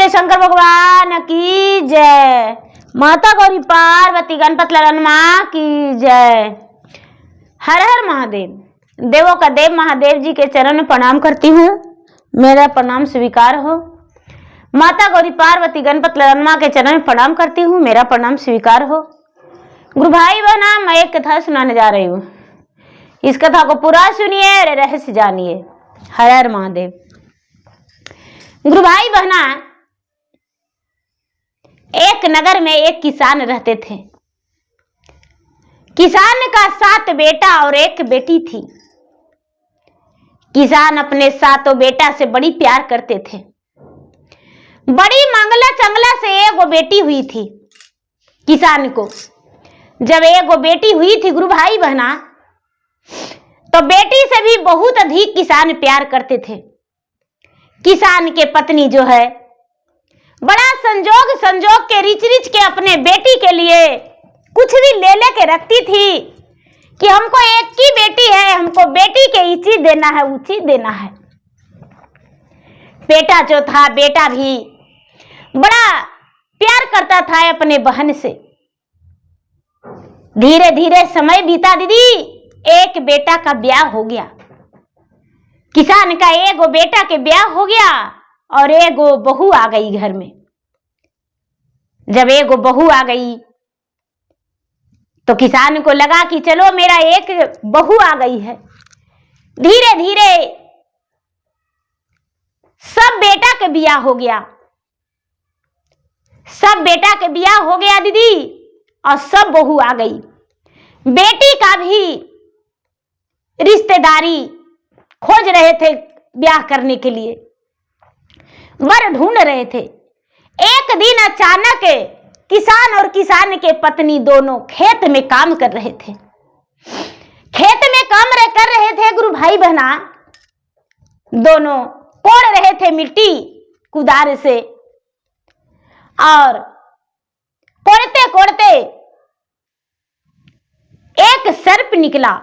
शंकर भगवान की जय। माता गौरी पार्वती गणपत ललनमा की जय। हर हर महादेव। देवों का देव महादेव जी के चरण में प्रणाम करती हूँ। मेरा प्रणाम स्वीकार हो। माता गौरी पार्वती गणपत ललनमा के चरण में प्रणाम करती हूँ। मेरा प्रणाम स्वीकार हो। गुरु भाई बहना, मैं एक कथा सुनाने जा रही हूँ। इस कथा को पूरा सुनिए और रहस्य जानिए। हर हर महादेव। गुरु भाई बहना, एक नगर में एक किसान रहते थे। किसान का 7 बेटा और 1 बेटी थी। किसान अपने 7 बेटा से बड़ी प्यार करते थे। बड़ी मंगला चंगला से एगो बेटी हुई थी। किसान को जब एगो बेटी हुई थी गुरु भाई बहना, तो बेटी से भी बहुत अधिक किसान प्यार करते थे। किसान के पत्नी जो है बड़ा संजोग के रिच के अपने बेटी के लिए कुछ भी ले के रखती थी कि हमको एक ही बेटी है, हमको बेटी के ये चीज देना है, वो चीज देना है। बेटा जो था, बेटा भी बड़ा प्यार करता था अपने बहन से। धीरे धीरे समय बीता दीदी। एक बेटा का ब्याह हो गया। किसान का एगो बेटा के ब्याह हो गया और एगो बहू आ गई घर में। जब एगो बहू आ गई तो किसान को लगा कि चलो मेरा एक बहू आ गई है। धीरे धीरे सब बेटा के ब्याह हो गया। सब बेटा के ब्याह हो गया दीदी, और सब बहू आ गई। बेटी का भी रिश्तेदारी खोज रहे थे ब्याह करने के लिए, वर ढूंढ रहे थे। एक दिन अचानक किसान और किसान के पत्नी दोनों खेत में काम कर रहे थे। खेत में काम कर रहे थे गुरु भाई बहना। दोनों कोड़ रहे थे मिट्टी कुदार से, और कोड़ते कोड़ते एक सर्प निकला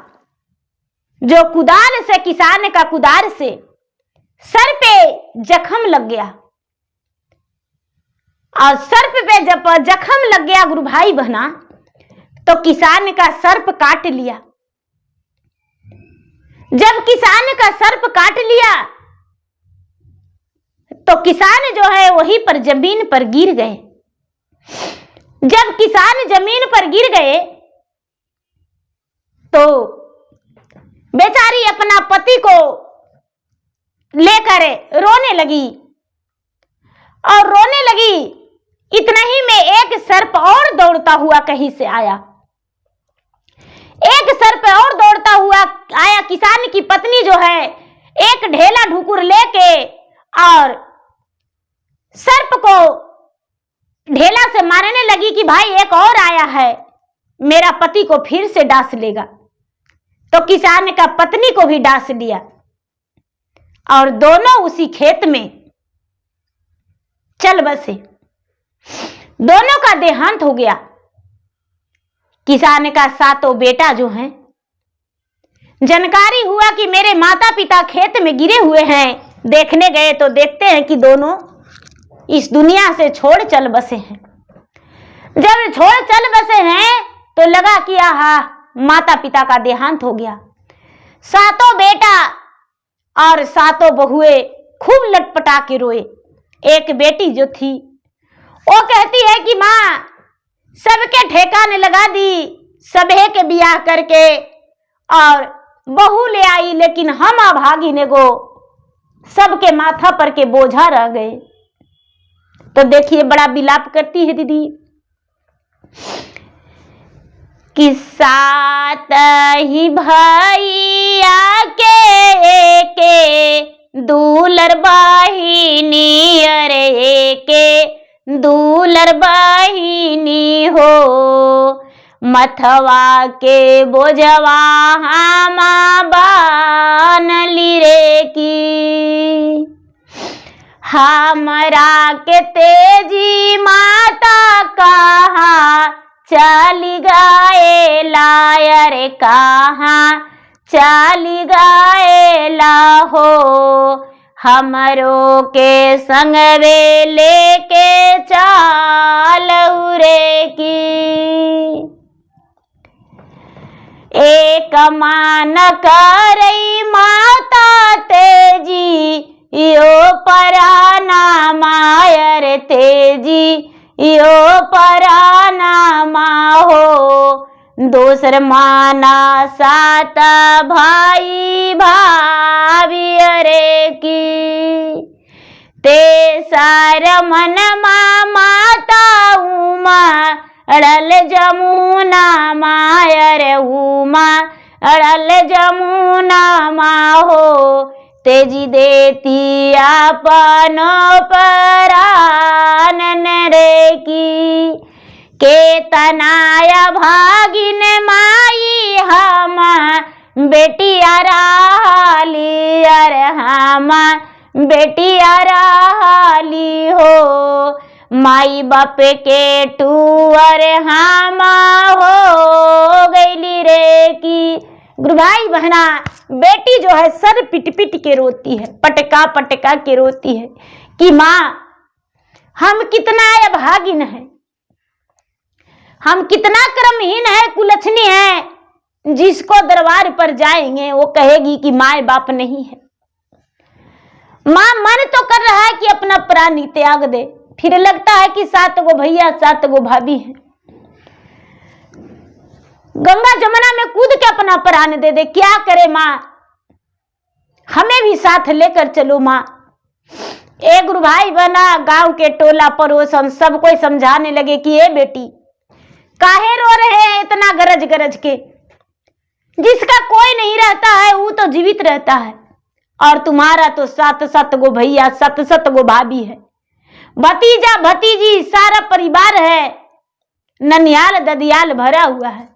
जो कुदार से, किसान का कुदार से सर पे जख्म लग गया। और सर्प पे जब जख्म लग गया गुरु भाई बहना, तो किसान का सर्प काट लिया। जब किसान का सर्प काट लिया तो किसान जो है वहीं पर जमीन पर गिर गए। जब किसान जमीन पर गिर गए तो बेचारी अपना पति को लेकर रोने लगी और रोने लगी। इतना ही में एक सर्प और दौड़ता हुआ कहीं से आया। एक सर्प और दौड़ता हुआ आया। किसान की पत्नी जो है एक ढेला ढुकुर लेके और सर्प को ढेला से मारने लगी कि भाई एक और आया है, मेरा पति को फिर से डांस लेगा। तो किसान का पत्नी को भी डांस लिया और दोनों उसी खेत में चल बसे। दोनों का देहांत हो गया। किसान का 7 बेटा जो हैं, जानकारी हुआ कि मेरे माता पिता खेत में गिरे हुए हैं। देखने गए तो देखते हैं कि दोनों इस दुनिया से छोड़ चल बसे हैं। जब छोड़ चल बसे हैं तो लगा कि आहा, माता पिता का देहांत हो गया। 7 बेटा और 7 बहुएं खूब लटपटा के रोए। एक बेटी जो थी वो कहती है कि माँ, सबके ठेकाने लगा दी, सबे के ब्याह करके और बहू ले आई, लेकिन हम अभागी ने गो सबके माथा पर के बोझा रह गए। तो देखिए बड़ा विलाप करती है दीदी कि 7 ही भैया के दूलर बहिनी, अरे के दूलर बहिनी हो, मथवा के बोझवा हम बानली रे की। हमरा के तेजी माता कहाँ चली गए लायर, कहाँ चली गए ला हो, हमरो के संग वे लेके चालऊ रे की। एक मान करई माता तेजी यो पराना मायर तेजी यो पराना माहो। दोसर माना सात भाई भाभी रे की। तेसर मन माता उमा अड़ल जमुना मायर उमा अड़ल जमुना माहो। तेजी देती अपन परान रे की। केतनाया भागिन माई हम बेटिया राली अरे हम बेटिया राली हो। माई बाप के टूअर हम हो गईली रे की। गुरु भाई बहना, बेटी जो है सर पिट पिट के रोती है, पटका पटका के रोती है कि माँ हम कितना अभागिन है, हम कितना कर्महीन है, कुलछनी है। जिसको दरबार पर जाएंगे वो कहेगी कि माँ बाप नहीं है। माँ मन तो कर रहा है कि अपना प्राण त्याग दे, फिर लगता है कि 7 गो भैया 7 गो भाभी हैं, गंगा जमुना में कूद के अपना प्राण दे दे। क्या करे माँ, हमें भी साथ लेकर चलो माँ। एक गुरु भाई बना, गांव के टोला पड़ोसन सब कोई समझाने लगे कि ये बेटी काहे रो रहे हैं इतना गरज गरज के। जिसका कोई नहीं रहता है वो तो जीवित रहता है, और तुम्हारा तो 7 गो भैया 7 गो भाभी है, भतीजा भतीजी सारा परिवार है, ननियाल ददियाल भरा हुआ है।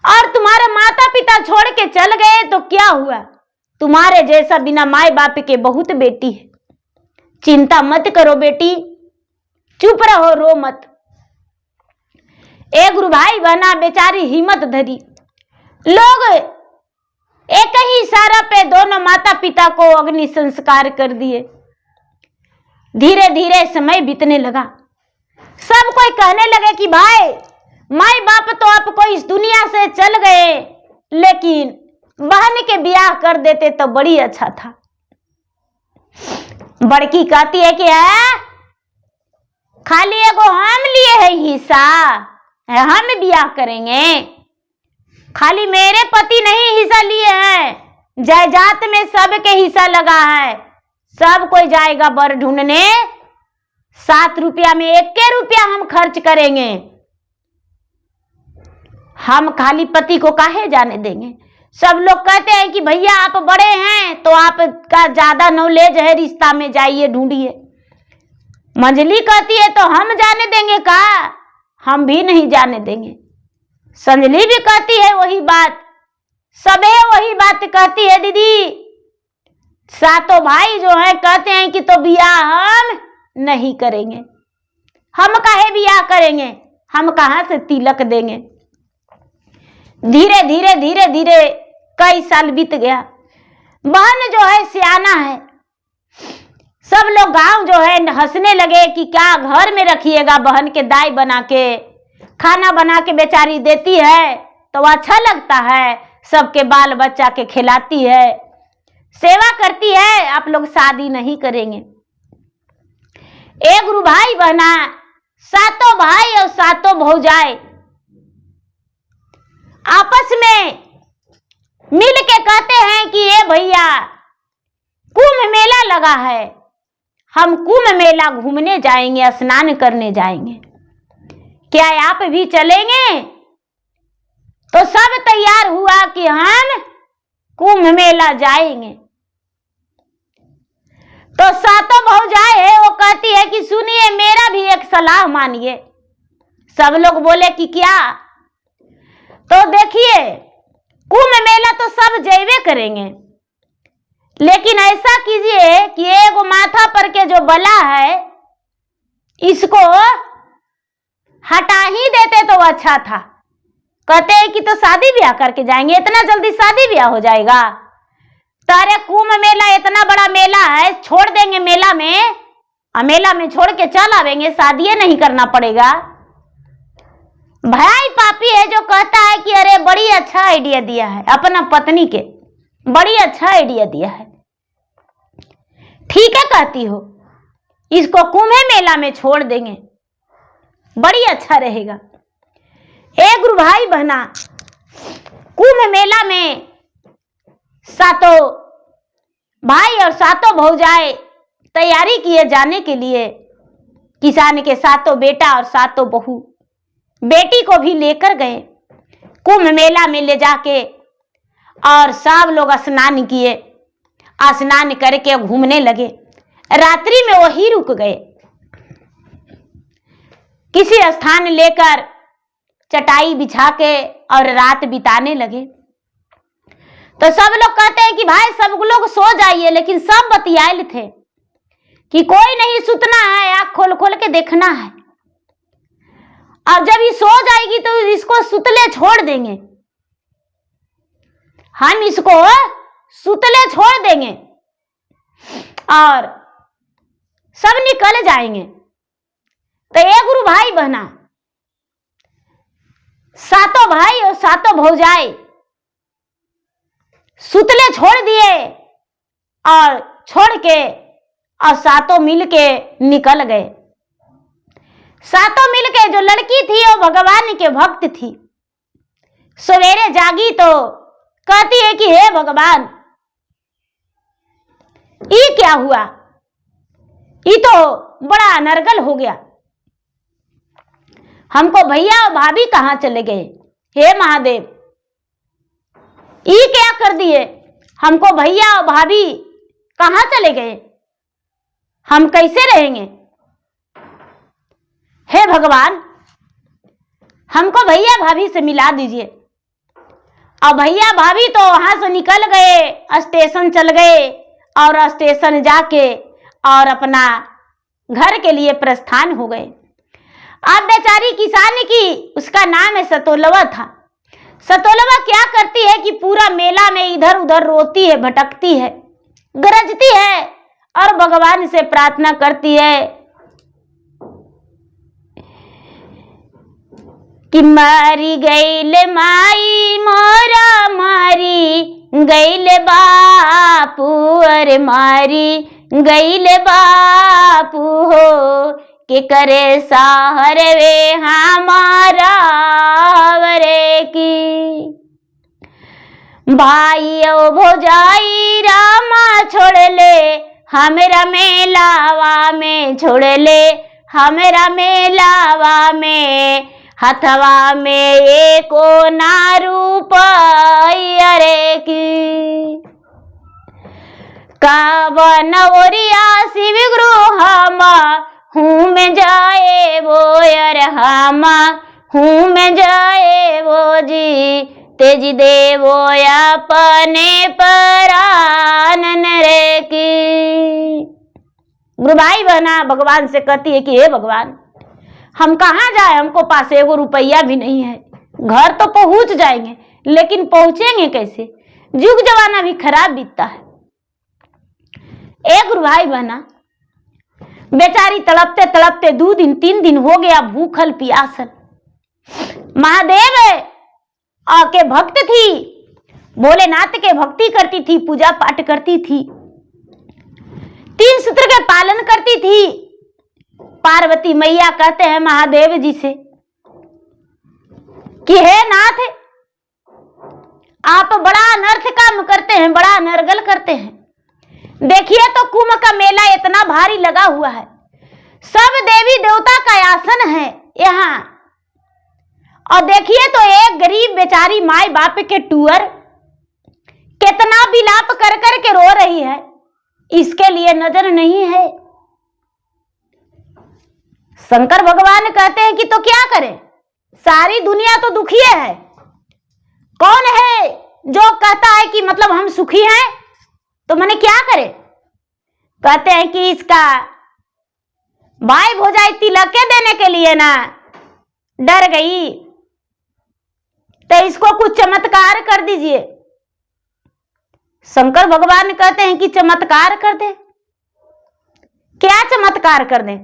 और तुम्हारे माता पिता छोड़ के चल गए तो क्या हुआ, तुम्हारे जैसा बिना माए बाप के बहुत बेटी है। चिंता मत करो बेटी, चुप रहो, रो मत। एक गुरु भाई बहना बेचारी हिम्मत धरी। लोग एक ही इशारा पे दोनों माता पिता को अग्नि संस्कार कर दिए। धीरे धीरे समय बीतने लगा। सब कोई कहने लगे कि भाई माई बाप तो आपको इस दुनिया से चल गए, लेकिन बहन के ब्याह कर देते तो बड़ी अच्छा था। बड़की कहती है कि खाली एगो हम लिए है हिस्सा, हम ब्याह करेंगे, खाली मेरे पति नहीं हिस्सा लिए हैं, जायदाद में सबके हिस्सा लगा है। सब कोई जाएगा बर ढूंढने, 7 रुपया में 1 रुपया हम खर्च करेंगे, हम खाली पति को काहे जाने देंगे। सब लोग कहते हैं कि भैया आप बड़े हैं तो आपका ज्यादा नॉलेज है, रिश्ता में जाइए ढूंढिए। मंजली कहती है तो हम जाने देंगे का, हम भी नहीं जाने देंगे। संजली भी कहती है वही बात, सबे वही बात कहती है। दीदी 7 भाई जो है कहते हैं कि तो बियाह हम नहीं करेंगे, हम काहे बियाह करेंगे, हम कहां से तिलक देंगे। धीरे धीरे धीरे धीरे कई साल बीत गया। बहन जो है सियाना है, सब लोग गांव जो है हंसने लगे कि क्या घर में रखिएगा, बहन के दाई बना के खाना बना के बेचारी देती है तो अच्छा लगता है, सबके बाल बच्चा के खिलाती है, सेवा करती है, आप लोग शादी नहीं करेंगे। एक गुरु भाई बहना 7 भाई और 7 भौजाई आपस में मिल के कहते हैं कि ये भैया कुंभ मेला लगा है, हम कुंभ मेला घूमने जाएंगे, स्नान करने जाएंगे, क्या आप भी चलेंगे। तो सब तैयार हुआ कि हम कुंभ मेला जाएंगे। तो 7 भौजाई है वो कहती है कि सुनिए मेरा भी एक सलाह मानिए। सब लोग बोले कि क्या। तो देखिए कुंभ मेला तो सब जैवे करेंगे, लेकिन ऐसा कीजिए कि एगो माथा पर के जो बला है इसको हटा ही देते तो अच्छा था। कहते हैं कि तो शादी ब्याह करके जाएंगे, इतना जल्दी शादी ब्याह हो जाएगा। तारे कुंभ मेला इतना बड़ा मेला है, छोड़ देंगे मेला में, मेला में छोड़ के चल आवेंगे, शादी नहीं करना पड़ेगा। भाई पापी है जो कहता है कि अरे बड़ी अच्छा आइडिया दिया है, अपना पत्नी के बड़ी अच्छा आइडिया दिया है, ठीक है कहती हो, इसको कुंभ मेला में छोड़ देंगे, बड़ी अच्छा रहेगा। ए गुरु भाई बहना, कुंभ मेला में सातों भाई और सातों भौजाएं तैयारी किए जाने के लिए, किसान के सातों बेटा और सातों बहू, बेटी को भी लेकर गए कुंभ मेला में ले जाके, और सब लोग स्नान किए, स्नान करके घूमने लगे। रात्रि में वही रुक गए, किसी स्थान लेकर चटाई बिछा के और रात बिताने लगे। तो सब लोग कहते हैं कि भाई सब लोग सो जाइए, लेकिन सब बतियाल थे कि कोई नहीं सुतना है, आँख खोल खोल के देखना है, और जब ये सो जाएगी तो इसको सुतले छोड़ देंगे, हम इसको सुतले छोड़ देंगे और सब निकल जाएंगे। तो ये गुरु भाई बहना, सातों भाई और सातों भौजाएं सुतले छोड़ दिए और छोड़ के और सातों मिलके निकल गए। सातों मिलके, जो लड़की थी वो भगवान के भक्त थी, सवेरे जागी तो कहती है कि हे भगवान, ये क्या हुआ, ये तो बड़ा अनर्गल हो गया, हमको भैया और भाभी कहां चले गए, हे महादेव ये क्या कर दिए, हमको भैया और भाभी कहां चले गए, हम कैसे रहेंगे, हे भगवान हमको भैया भाभी से मिला दीजिए। और भैया भाभी तो वहां से निकल गए, स्टेशन चल गए और स्टेशन जाके और अपना घर के लिए प्रस्थान हो गए। अब बेचारी किसान की, उसका नाम है सतोलवा था, सतोलवा क्या करती है कि पूरा मेला में इधर उधर रोती है, भटकती है, गरजती है और भगवान से प्रार्थना करती है कि मारी गईल माई मोरा, मारी गईल बापू, अरे मारी गईल बापू हो, के करे साहर वे हमारा वरे की। भाई ओ भौजाई रामा छोड़ ले, हमरा मेलावा में छोड़ ले, हमरा मेलावा में, हथवा में एको ना रूपया रे की। कावन ओरिया शिव गुरु हमा, हूँ में जाए वो यार हमा, हूँ में जाए वो जी, तेजी देवो अपने परानन रे की। गुरु भाई बहना भगवान से कहती है कि हे भगवान, हम कहाँ जाए, हमको पास एगो रुपया भी नहीं है, घर तो पहुंच जाएंगे लेकिन पहुंचेंगे कैसे, युग जमाना भी खराब बीतता है। ए गुरु भाई बहना, बेचारी तड़पते तड़पते 2 दिन 3 दिन हो गया भूखल पियासल। महादेव के भक्त थी, भोलेनाथ के भक्ति करती थी, पूजा पाठ करती थी, 3 सूत्र के पालन करती थी। पार्वती मैया कहते हैं महादेव जी से कि हे नाथ, आप बड़ा अनर्थ काम करते हैं, बड़ा अनर्गल करते हैं। देखिए तो कुंभ का मेला इतना भारी लगा हुआ है, सब देवी देवता का आसन है यहाँ, और देखिए तो एक गरीब बेचारी माई बाप के टूअर कितना विलाप कर कर के रो रही है, इसके लिए नजर नहीं है। शंकर भगवान कहते हैं कि तो क्या करें, सारी दुनिया तो दुखी है, कौन है जो कहता है कि मतलब हम सुखी हैं, तो मैंने क्या करे। कहते हैं कि इसका भाई भौजाई तिलके देने के लिए ना डर गई, तो इसको कुछ चमत्कार कर दीजिए। शंकर भगवान कहते हैं कि चमत्कार कर दे। क्या चमत्कार कर दे?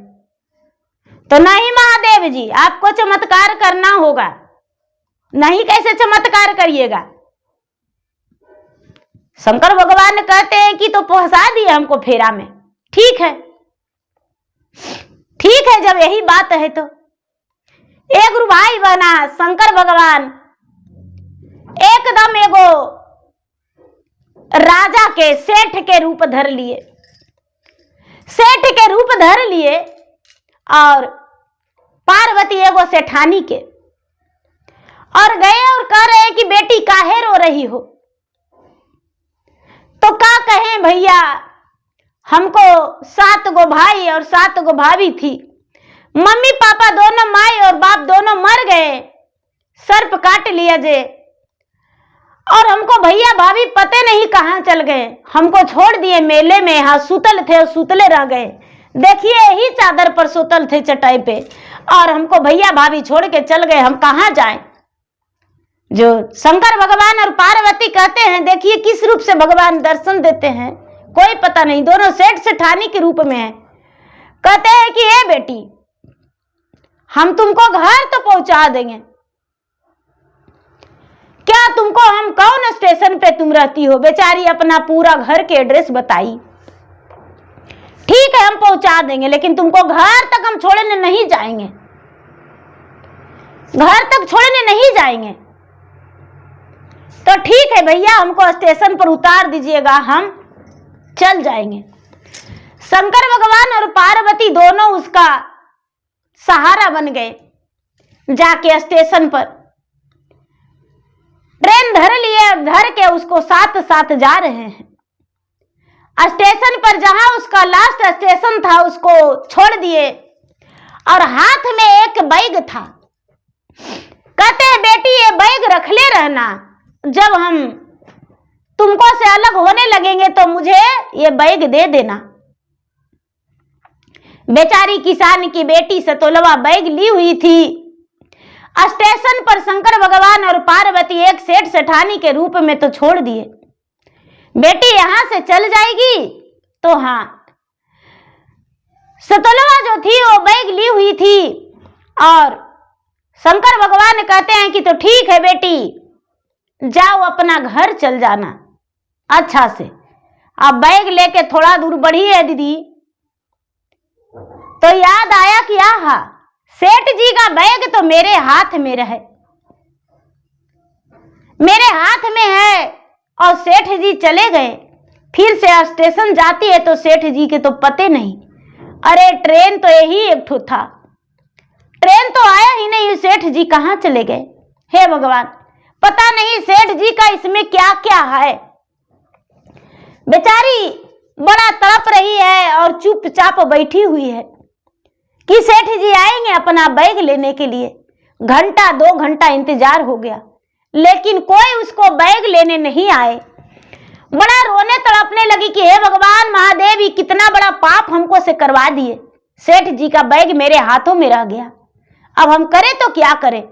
तो नहीं महादेव जी, आपको चमत्कार करना होगा। नहीं, कैसे चमत्कार करिएगा? शंकर भगवान कहते हैं कि तो फंसा दिए हमको फेरा में। ठीक है, ठीक है, जब यही बात है तो एक गुरु भाई बना शंकर भगवान एकदम एगो राजा के सेठ के रूप धर लिए, सेठ के रूप धर लिए और पार्वती एगो सेठानी के, और गए और कह रहे हैं कि बेटी काहे रो रही हो? तो क्या कहें भैया, हमको 7 गो भाई और 7 गो भाभी थी। मम्मी पापा दोनों, माई और बाप दोनों मर गए, सर्प काट लिया जे, और हमको भैया भाभी पते नहीं कहाँ चल गए। हमको छोड़ दिए मेले में, यहाँ सुतल थे और सुतले रह गए। देखिए यही चादर पर सुतल थे चटाई पे, और हमको भैया भाभी छोड़ के चल गए, हम कहाँ जाएं? जो शंकर भगवान और पार्वती कहते हैं, देखिए किस रूप से भगवान दर्शन देते हैं, कोई पता नहीं। दोनों सेठ सेठानी के रूप में है। कहते हैं कि ए बेटी, हम तुमको घर तो पहुंचा देंगे। क्या तुमको हम कौन स्टेशन पे तुम रहती हो? बेचारी अपना पूरा घर के एड्रेस बताई। ठीक है, हम पहुंचा देंगे, लेकिन तुमको घर तक हम छोड़ने नहीं जाएंगे, घर तक छोड़ने नहीं जाएंगे। तो ठीक है भैया, हमको स्टेशन पर उतार दीजिएगा, हम चल जाएंगे। शंकर भगवान और पार्वती दोनों उसका सहारा बन गए। जाके स्टेशन पर ट्रेन धर लिए, धर के उसको साथ साथ जा रहे हैं। स्टेशन पर जहां उसका लास्ट स्टेशन था उसको छोड़ दिए, और हाथ में एक बैग था। कहते हैं बेटी ये बैग रख ले रहना, जब हम तुमको से अलग होने लगेंगे तो मुझे ये बैग दे देना। बेचारी किसान की बेटी सतोलवा बैग ली हुई थी। स्टेशन पर शंकर भगवान और पार्वती एक सेठ सेठानी के रूप में तो छोड़ दिए। बेटी यहां से चल जाएगी तो हाँ, सतोलवा जो थी वो बैग ली हुई थी, और शंकर भगवान कहते हैं कि तो ठीक है बेटी, जाओ अपना घर चल जाना अच्छा से। अब बैग लेके थोड़ा दूर बढ़ी है दीदी, तो याद आया कि आहा, सेठ जी का बैग तो मेरे हाथ में रहे, मेरे हाथ में है, और सेठ जी चले गए। फिर से स्टेशन जाती है तो सेठ जी के तो पते नहीं। अरे ट्रेन तो यही एक ठो था, ट्रेन तो आया ही नहीं, सेठ जी कहाँ चले गए? हे भगवान, पता नहीं सेठ जी का इसमें क्या क्या है। बेचारी बड़ा तड़प रही है और चुपचाप बैठी हुई है कि सेठ जी आएंगे अपना बैग लेने के लिए। घंटा 2 घंटा इंतजार हो गया, लेकिन कोई उसको बैग लेने नहीं आए। बड़ा रोने तड़पने लगी कि हे भगवान महादेव, ये कितना बड़ा पाप हमको से करवा दिए। सेठ जी का बैग मेरे हाथों में रह गया, अब हम करें तो क्या करें?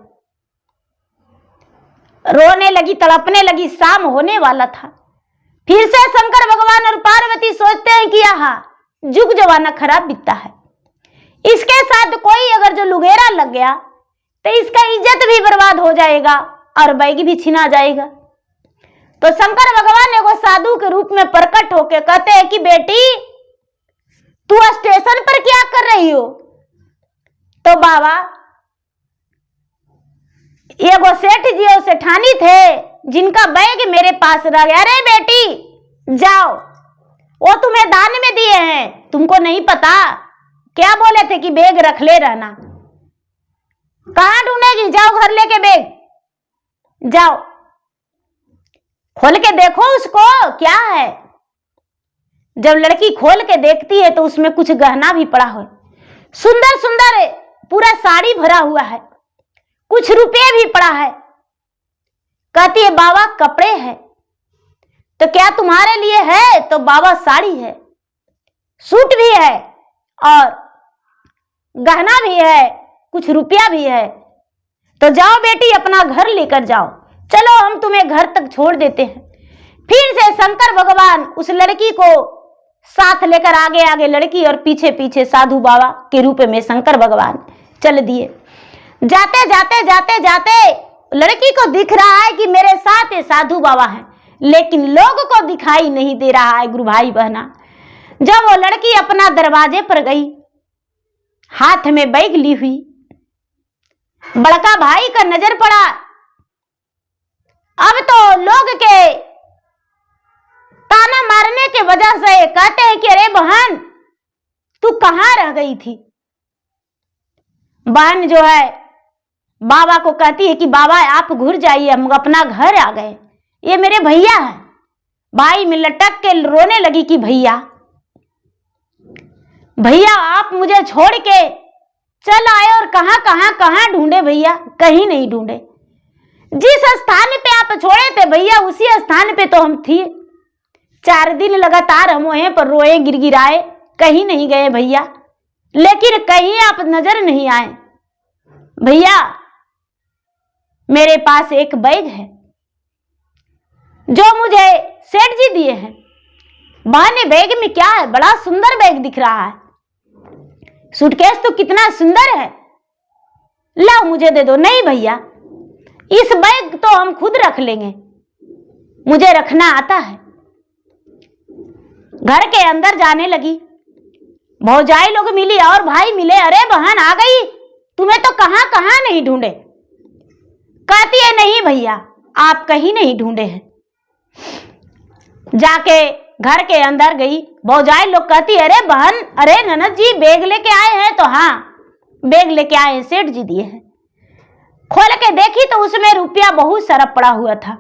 रोने लगी, तड़पने लगी। शाम होने वाला था। फिर से शंकर भगवान और पार्वती सोचते हैं कि यहाँ जुग जमाना खराब बीतता है, इसके साथ कोई अगर जो लुगेरा लग गया तो इसका इज्जत भी बर्बाद हो जाएगा और बैग भी छिना जाएगा। तो शंकर भगवान एगो साधु के रूप में प्रकट होके कहते हैं कि बेटी तू स्टेशन पर क्या कर रही हो? तो बाबा एगो सेठ जी और सेठानी थे जिनका बैग मेरे पास रह गया। अरे बेटी जाओ, वो तुम्हें दान में दिए हैं, तुमको नहीं पता? क्या बोले थे कि बैग रख ले रहना। कहां ढूंढेगी? जाओ घर लेके बैग जाओ, खोल के देखो उसको क्या है। जब लड़की खोल के देखती है तो उसमें कुछ गहना भी पड़ा हो, सुंदर सुंदर पूरा साड़ी भरा हुआ है, कुछ रुपये भी पड़ा है। कहती है बाबा कपड़े हैं। तो क्या तुम्हारे लिए है? तो बाबा साड़ी है, सूट भी है और गहना भी है, कुछ रुपया भी है। तो जाओ बेटी अपना घर लेकर जाओ, चलो हम तुम्हें घर तक छोड़ देते हैं। फिर से शंकर भगवान उस लड़की को साथ लेकर आगे आगे लड़की और पीछे पीछे साधु बाबा के रूप में शंकर भगवान चल दिए। जाते जाते जाते जाते लड़की को दिख रहा है कि मेरे साथ ये साधु बाबा हैं, लेकिन लोगों को दिखाई नहीं दे रहा है। गुरु भाई बहना, जब वो लड़की अपना दरवाजे पर गई, हाथ में बैग ली हुई, बड़का भाई का नजर पड़ा। अब तो लोग के ताना मारने के वजह से कहते हैं कि अरे बहन तू कहां रह गई थी। बहन जो है बाबा को कहती है कि बाबा आप घुर जाइए, हम अपना घर आ गए, ये मेरे भैया है। भाई में लटक के रोने लगी कि भैया भैया आप मुझे छोड़ के चल आए और कहां ढूंढे भैया, कहीं नहीं ढूंढे। जिस स्थान पे आप छोड़े थे भैया उसी स्थान पे तो हम थे। 4 दिन लगातार हम वहीं पर रोए गिड़गिड़ाए, कहीं नहीं गए भैया, लेकिन कहीं आप नजर नहीं आए। भैया मेरे पास एक बैग है जो मुझे सेठ जी दिए हैं। बहने बैग में क्या है, बड़ा सुंदर बैग दिख रहा है, सूटकेस तो कितना सुंदर है, लाओ मुझे दे दो। नहीं भैया इस बैग तो हम खुद रख लेंगे, मुझे रखना आता है। घर के अंदर जाने लगी, भौजाई लोग मिली और भाई मिले, अरे बहन आ गई, तुम्हें तो कहां कहां नहीं ढूंढे। कहती है नहीं भैया आप कहीं नहीं ढूंढे हैं। जाके घर के अंदर गई, भौजाई लोग कहती अरे बहन अरे ननद जी बैग लेके आए हैं। तो हाँ बैग लेके आए हैं, सेठ जी दिए हैं। खोल के देखी तो उसमें रुपया बहुत सारा पड़ा हुआ था,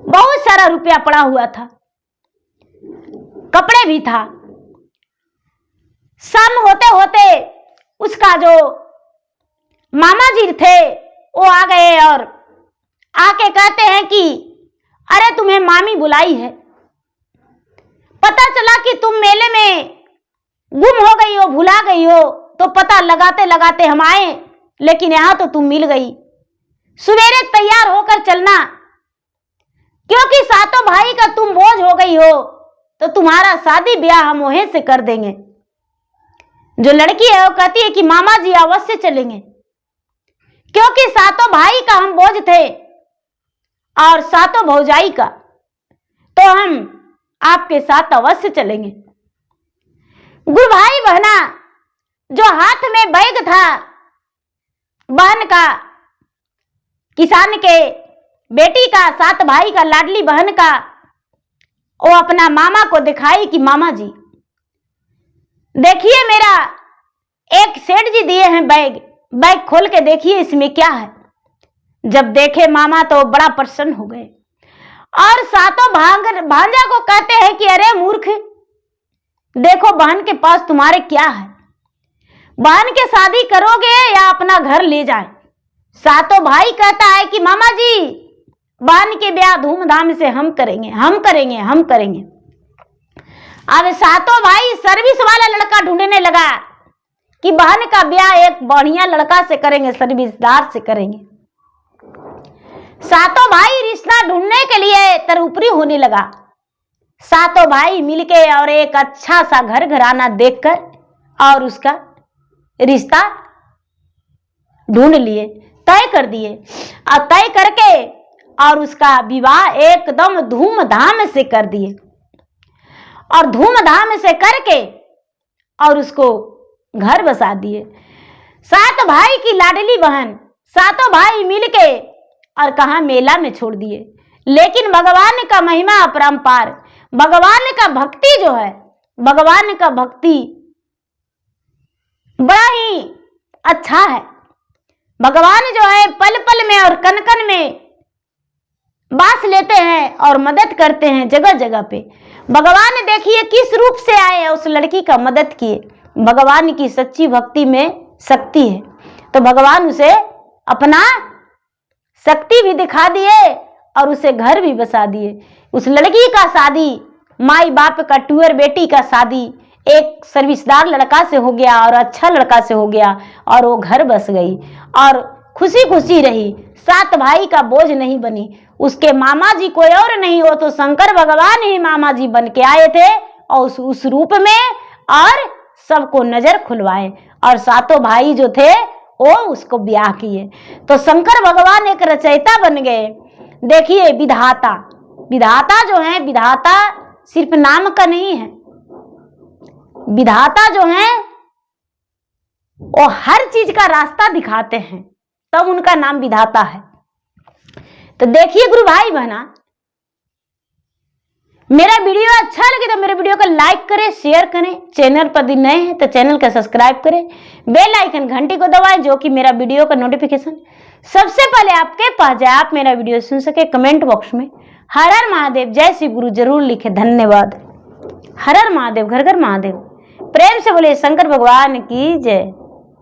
बहुत सारा रुपया पड़ा हुआ था, कपड़े भी था। शाम होते होते उसका जो मामा जी थे वो आ गए और आके कहते हैं कि अरे तुम्हें मामी बुलाई है, पता चला कि तुम मेले में गुम हो गई हो, भुला गई हो। तो पता लगाते लगाते हम आए, लेकिन यहां तो तुम मिल गई। सवेरे तैयार होकर चलना, क्योंकि सातों भाई का तुम बोझ हो गई हो, तो तुम्हारा शादी ब्याह हम वहीं से कर देंगे। जो लड़की है वो कहती है कि मामा जी अवश्य चलेंगे, क्योंकि सातों भाई का हम बोझ थे और सातों भौजाई का, तो हम आपके साथ अवश्य चलेंगे। गुरु भाई बहना, जो हाथ में बैग था बहन का, किसान के बेटी का, 7 भाई का, लाडली बहन का, वो अपना मामा को दिखाई कि मामा जी देखिए मेरा एक सेठ जी दिए हैं बैग, बैग खोल के देखिए इसमें क्या है। जब देखे मामा तो बड़ा प्रसन्न हो गए और सातों भांजा को कहते हैं कि अरे मूर्ख, देखो बहन के पास तुम्हारे क्या है, बहन के शादी करोगे या अपना घर ले जाए। सातों भाई कहता है कि मामा जी बहन के ब्याह धूमधाम से हम करेंगे, हम करेंगे, हम करेंगे। अब सातों भाई सर्विस वाला लड़का ढूंढने लगा कि बहन का ब्याह एक बढ़िया लड़का से करेंगे, सर्विसदार से करेंगे। सातों भाई रिश्ता ढूंढने के लिए तरूपरी होने लगा। सातों भाई मिलके और एक अच्छा सा घर घराना देखकर और उसका रिश्ता ढूंढ लिए, तय कर दिए। और तय करके और उसका विवाह एकदम धूमधाम से कर दिए और धूमधाम से करके और उसको घर बसा दिए। 7 भाई की लाडली बहन, सातों भाई मिलके और कहा मेला में छोड़ दिए। लेकिन भगवान का महिमा अपरंपार, भगवान का भक्ति जो है, भगवान का भक्ति बड़ा ही अच्छा है। भगवान जो है पल पल में और कन कन में बास लेते हैं और मदद करते हैं जगह जगह पे। भगवान देखिए किस रूप से आए, उस लड़की का मदद किए। भगवान की सच्ची भक्ति में शक्ति है, तो भगवान उसे अपना शक्ति भी दिखा दिए और उसे घर भी बसा दिए। उस लड़की का शादी, माई बाप का टूअर बेटी का शादी एक सर्विसदार लड़का से हो गया और अच्छा लड़का से हो गया और वो घर बस गई। और खुशी खुशी रही, 7 भाई का बोझ नहीं बनी। उसके मामा जी कोई और नहीं, हो तो शंकर भगवान ही मामा जी बन के आए थे और उस रूप में, और सबको नजर खुलवाए, और 7 भाई जो थे वो उसको ब्याह किए। तो शंकर भगवान एक रचयिता बन गए। देखिए विधाता, विधाता जो है, विधाता सिर्फ नाम का नहीं है, विधाता जो है वो हर चीज का रास्ता दिखाते हैं, तब उनका नाम विधाता है। तो देखिए गुरु भाई बहना, मेरा वीडियो अच्छा लगे तो मेरे वीडियो को लाइक करें, शेयर करें। चैनल पर यदि नए हैं तो चैनल का सब्सक्राइब करें, बेल आइकन घंटी को दबाएं, जो कि मेरा वीडियो का नोटिफिकेशन सबसे पहले आपके पास जाए, आप मेरा वीडियो सुन सके। कमेंट बॉक्स में हर हर महादेव, जय श्री गुरु जरूर लिखे। धन्यवाद। हर हर महादेव, घर घर महादेव। प्रेम से बोले शंकर भगवान की जय।